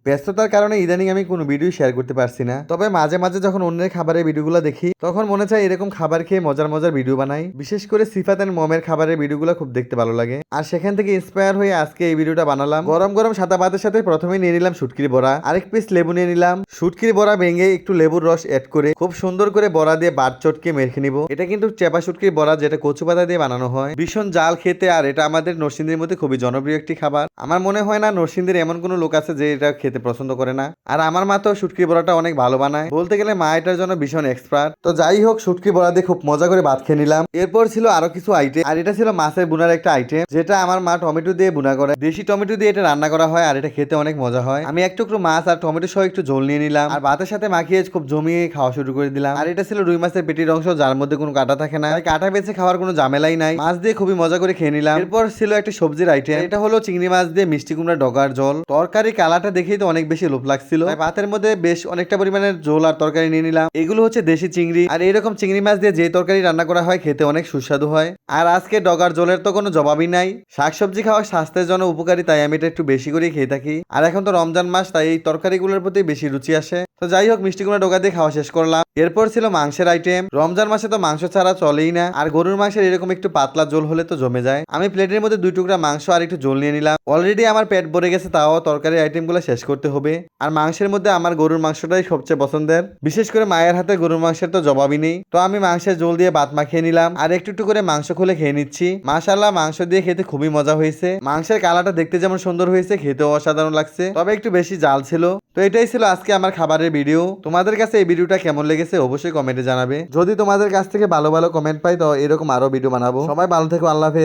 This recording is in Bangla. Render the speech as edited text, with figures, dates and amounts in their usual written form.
ব্যস্ততার কারণে ইদানিং আমি কোনো ভিডিও শেয়ার করতে পারছি না। তবে মাঝে মাঝে যখন অন্যের খাবারের ভিডিওগুলো দেখি তখন মনে চায় এরকম খাবার খেয়ে মজার মজার ভিডিও বানাই। বিশেষ করে সিফাত এন্ড মমের খাবারের ভিডিওগুলো খুব দেখতে ভালো লাগে, আর সেখান থেকে ইন্সপায়ার হয়ে আজকে এই ভিডিওটা বানালাম। গরম গরম সাদা ভাতের সাথে প্রথমে নিয়ে নিলাম শুটকির বড়া, আরেক পিস লেবু নিয়ে নিলাম। শুটকির বড়া ভেঙে একটু লেবুর রস অ্যাড করে খুব সুন্দর করে বড়া দিয়ে বাট চটকে মেখে নিব। এটা কিন্তু চেপা শুটকির বড়া, যেটা কচু পাতা দিয়ে বানানো হয়। ভীষণ জাল খেতে, আর এটা আমাদের নরসিংদীর মধ্যে খুবই জনপ্রিয় একটি খাবার। আমার মনে হয় না নরসিংদীর এমন কোনো লোক আছে যে এটা খেতে পছন্দ করে না। আর আমার মা তো শুটকির বড়াটা অনেক ভালো বানায়, বলতে গেলে মা এটার জন্য ভীষণ এক্সপার্ট। তো যাই হোক, শুটকির বড়া দিয়ে খুব মজা করে ভাত খেয়ে নিলাম। এরপর ছিল আরো কিছু আইটেম, আর এটা ছিল মাছের বুনার একটা আইটেম, যেটা আমার মা টমেটো দিয়ে বুনা করে। দেশি টমেটো দিয়ে এটা রান্না করা হয়, আর এটা খেতে অনেক মজা হয়। আমি একটু মাছ আর টমেটো সহ একটু ঝোল নিয়ে নিলাম, আর ভাতের সাথে মাখিয়ে খুব জমিয়ে খাওয়া শুরু করে দিলাম। আর এটা ছিল রুই মাছের পেটির অংশ, যার মধ্যে কোনো কাটা থাকে না, তাই কাটা বেছে খাওয়ার কোনো ঝামেলাই নাই। মাছ দিয়ে খুবই মজা করে খেয়ে নিলাম। এরপর ছিল একটা সবজির আইটেম, এটা হলো চিংড়ি মাছ দিয়ে মিষ্টি কুমড়া ডগার জল। তরকারি কালারটা দেখেই তো অনেক বেশি লোভ লাগছিল, তাই ভাতের মধ্যে বেশ অনেকটা পরিমাণের ঝোল আর তরকারি নিয়ে নিলাম। এগুলো হচ্ছে দেশি চিংড়ি, আর এরকম চিংড়ি মাছ দিয়ে যে তরকারি রান্না করা হয় খেতে অনেক সুস্বাদু হয়। আর আজকে ডগার জলের তো কোনো জবাবই নাই। শাকসবজি খাওয়া স্বাস্থ্যের জন্য উপকারী, তাই আমি এটা একটু বেশি করে খেয়ে থাকি। আর এখন তো রমজান মাস, তাই এই তরকারিগুলোর প্রতি বেশি রুচি আসে। তো যাই হোক, মিষ্টি কুমড়া ডগা দিয়ে খাওয়া শেষ করলাম। এরপর ছিল মাংসের আইটেম। রমজান মাসে তো মাংস ছাড়া চলেই না, আর গরুর মাংসের এরকম একটু পাতলা ঝোল হলে তো জমে যায়। আমি প্লেটের মধ্যে 2 টুকরা মাংস আর একটু ঝোল নিয়ে নিলাম। অলরেডি আমার পেট ভরে গেছে, তাও তরকারি আইটেমগুলো শেষ করতে হবে। আর মাংসের মধ্যে আমার গরুর মাংসটাই সবচেয়ে পছন্দের, বিশেষ করে মায়ের হাতে গরুর মাংসের তো জবাবই নেই। তো আমি মাংসের ঝোল দিয়ে ভাত মাখিয়ে নিলাম, আর একটু একটু করে মাংস খুলে খেয়ে নিচ্ছি। মাশাআল্লাহ, মাংস দিয়ে খেতে খুবই মজা হয়েছে। মাংসের কালারটা দেখতে যেমন সুন্দর হয়েছে, খেতেও অসাধারণ লাগছে, তবে একটু বেশি জাল ছিল। তো এটাই ছিল আজকে আমার খাবারের ভিডিও। তোমাদের কাছে এই ভিডিওটা কেমন লেগেছে অবশ্যই কমেন্টে জানাবে। যদি তোমাদের কাছ থেকে ভালো ভালো কমেন্ট পাই তো এরকম আরো ভিডিও বানাবো। সবাই ভালো থেকো, আল্লাহ হাফেজ।